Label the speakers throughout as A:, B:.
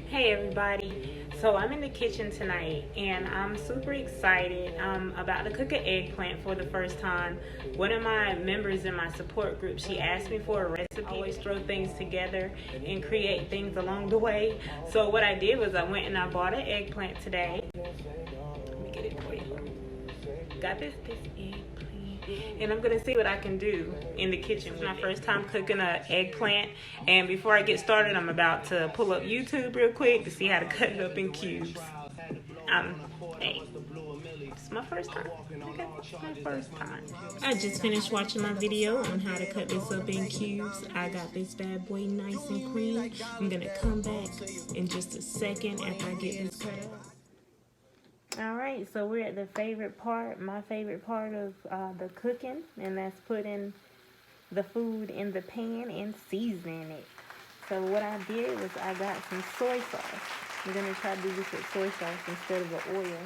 A: Hey everybody, so I'm in the kitchen tonight and I'm super excited. I'm about to cook an eggplant for the first time. One of my members in my support group, she asked me for a recipe. I always throw things together and create things along the way. So what I did was I went and I bought an eggplant today. Let me get it for you. Got this eggplant, and I'm gonna see what I can do in the kitchen. It's my first time cooking an eggplant, and before I get started, I'm about to pull up YouTube real quick to see how to cut it up in cubes. Hey, it's my first time. Okay, it's my first time. I just finished watching my video on how to cut this up in cubes. I got this bad boy nice and clean. I'm gonna come back in just a second after I get this cut up. Alright, so we're at the my favorite part of the cooking, and that's putting the food in the pan and seasoning it. So what I did was I got some soy sauce. I'm going to try to do this with soy sauce instead of the oil.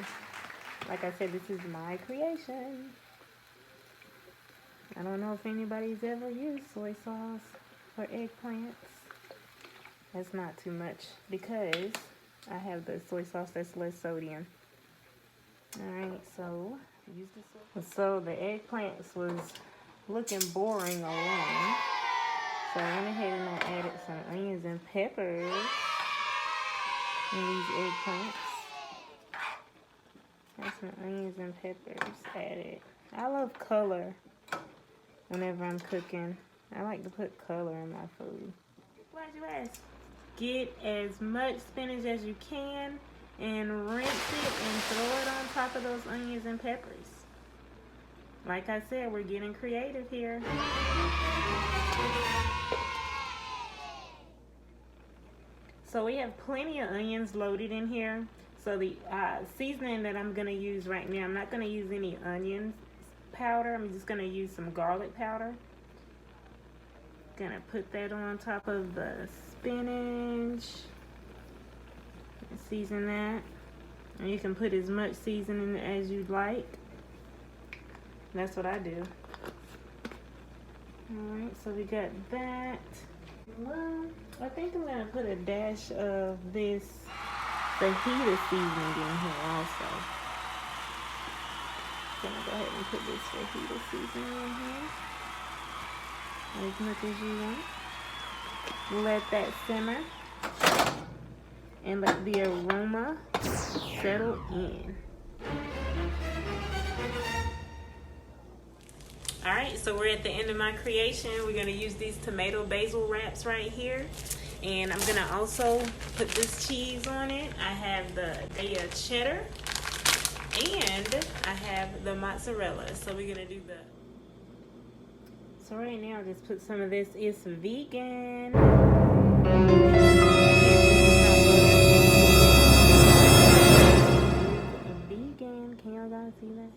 A: Like I said, this is my creation. I don't know if anybody's ever used soy sauce for eggplants. That's not too much because I have the soy sauce that's less sodium. Alright, so use this. So the eggplants was looking boring alone. So I went ahead and I added some onions and peppers in these eggplants. Got some onions and peppers added. I love color whenever I'm cooking. I like to put color in my food. Glad you asked. Get as much spinach as you can and rinse it and throw it on top of those onions and peppers. Like I said, we're getting creative here. So we have plenty of onions loaded in here. So the seasoning that I'm going to use right now, I'm not going to use any onion powder. I'm just going to use some garlic powder. Gonna put that on top of the spinach. Season that, and you can put as much seasoning as you'd like. That's what I do. Alright, so we got that. Well, I think I'm gonna put a dash of this fajita seasoning in here also. Gonna go ahead and put this fajita seasoning in here as much as you want. Let that simmer and let the aroma settle in. Alright, so we're at the end of my creation. We're going to use these tomato basil wraps right here. And I'm going to also put this cheese on it. I have the cheddar and I have the mozzarella. So we're going to do the... So right now, just put some of this. It's vegan. Can y'all guys see that?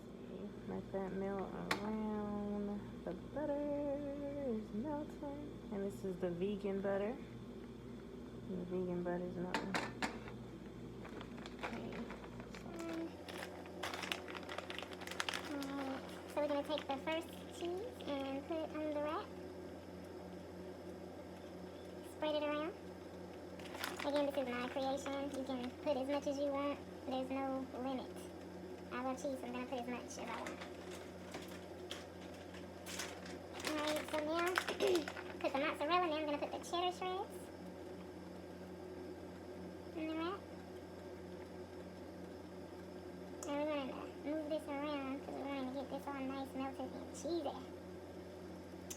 A: Let that melt around. The butter is melting. And this is the vegan butter. The vegan butter is melting. Okay.
B: So we're going to take the first cheese and put it on the wrap. Spread it around. Again, this is my creation. You can put as much as you want. There's no limit. I love cheese, so I'm going to put as much as I want. Alright, so now, put the mozzarella, now I'm going to put the cheddar shreds in the wrap. And we're going to move this around, because we're going to get this all nice, melted, and cheesy.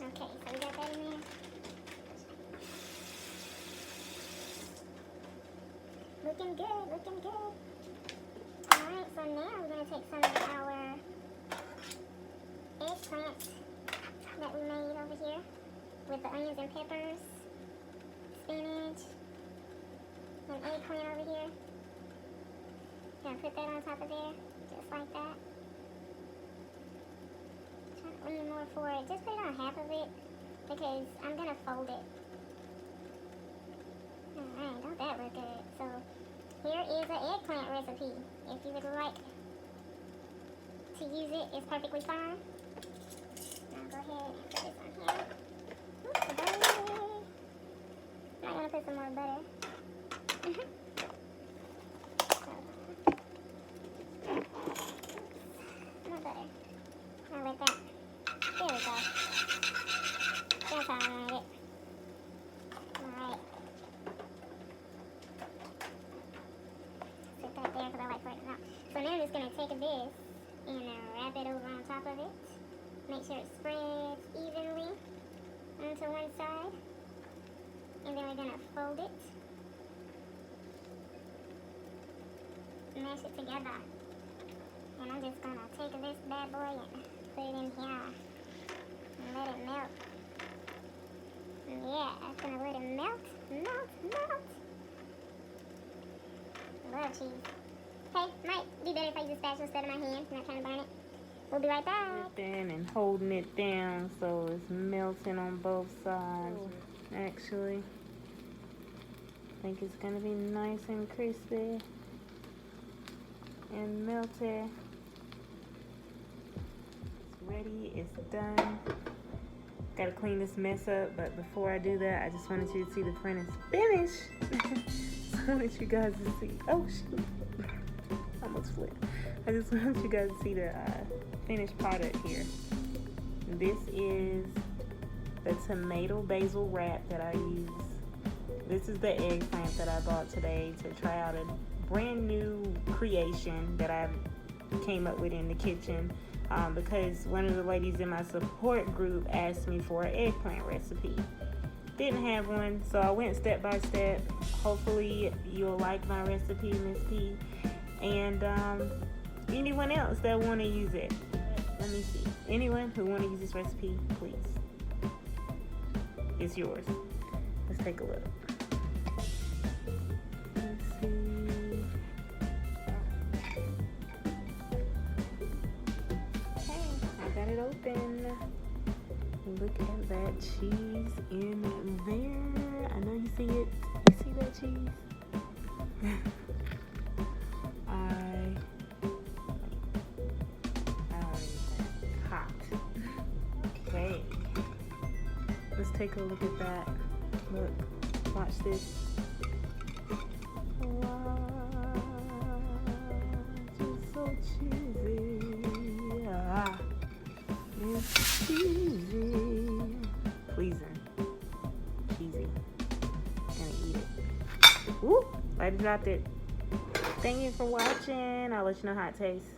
B: Okay, so we got that in there. Looking good, looking good. Alright, so now we're going to take some of our eggplant that we made over here with the onions and peppers, spinach, and eggplant over here. Gonna put that on top of there, just like that. Trying to lean more forward. Just put it on half of it because I'm gonna fold it. Alright, don't that look good? So here is an eggplant recipe. If you would like to use it, it's perfectly fine. Now go ahead and put this on here. Oops, I'm gonna put some more butter. More butter. Now with that. There we go. That's how I wanted it. Alright. Sit that there because I like breaking it out. So now I'm just going to take this and wrap it over on top of it. Make sure it spreads evenly onto one side. And then we're going to fold it. Mash it together. And I'm just going to take this bad boy and put it in here. And let it melt. Yeah, I'm going to let it melt. Melt. Love cheese. Hey, might be better if I use a spatula instead of my hand. I'm not trying to burn it. We'll be right back.
A: And holding it down so it's melting on both sides. Actually, I think it's going to be nice and crispy and melty. It's ready. It's done. Got to clean this mess up, but before I do that, I just wanted you to see the print is finished. So I wanted you guys to see. Oh shoot! Almost flipped. I just want you guys to see the finished product here. This is the tomato basil wrap that I use. This is the eggplant that I bought today to try out a brand new creation that I came up with in the kitchen. Because one of the ladies in my support group asked me for an eggplant recipe. Didn't have one, so I went step by step. Hopefully you'll like my recipe, Miss P. And anyone else that want to use it, let me see. Anyone who want to use this recipe, please. It's yours. Let's take a look. Let's see. Got it open. Look at that cheese in there. I know you see it. You see that cheese? I don't even. It's hot. Okay. Let's take a look at that. Look. Watch this. Wow. It's so cheesy. It's cheesy. Pleasing. Cheesy. Gonna eat it. Woo! I dropped it. Thank you for watching. I'll let you know how it tastes.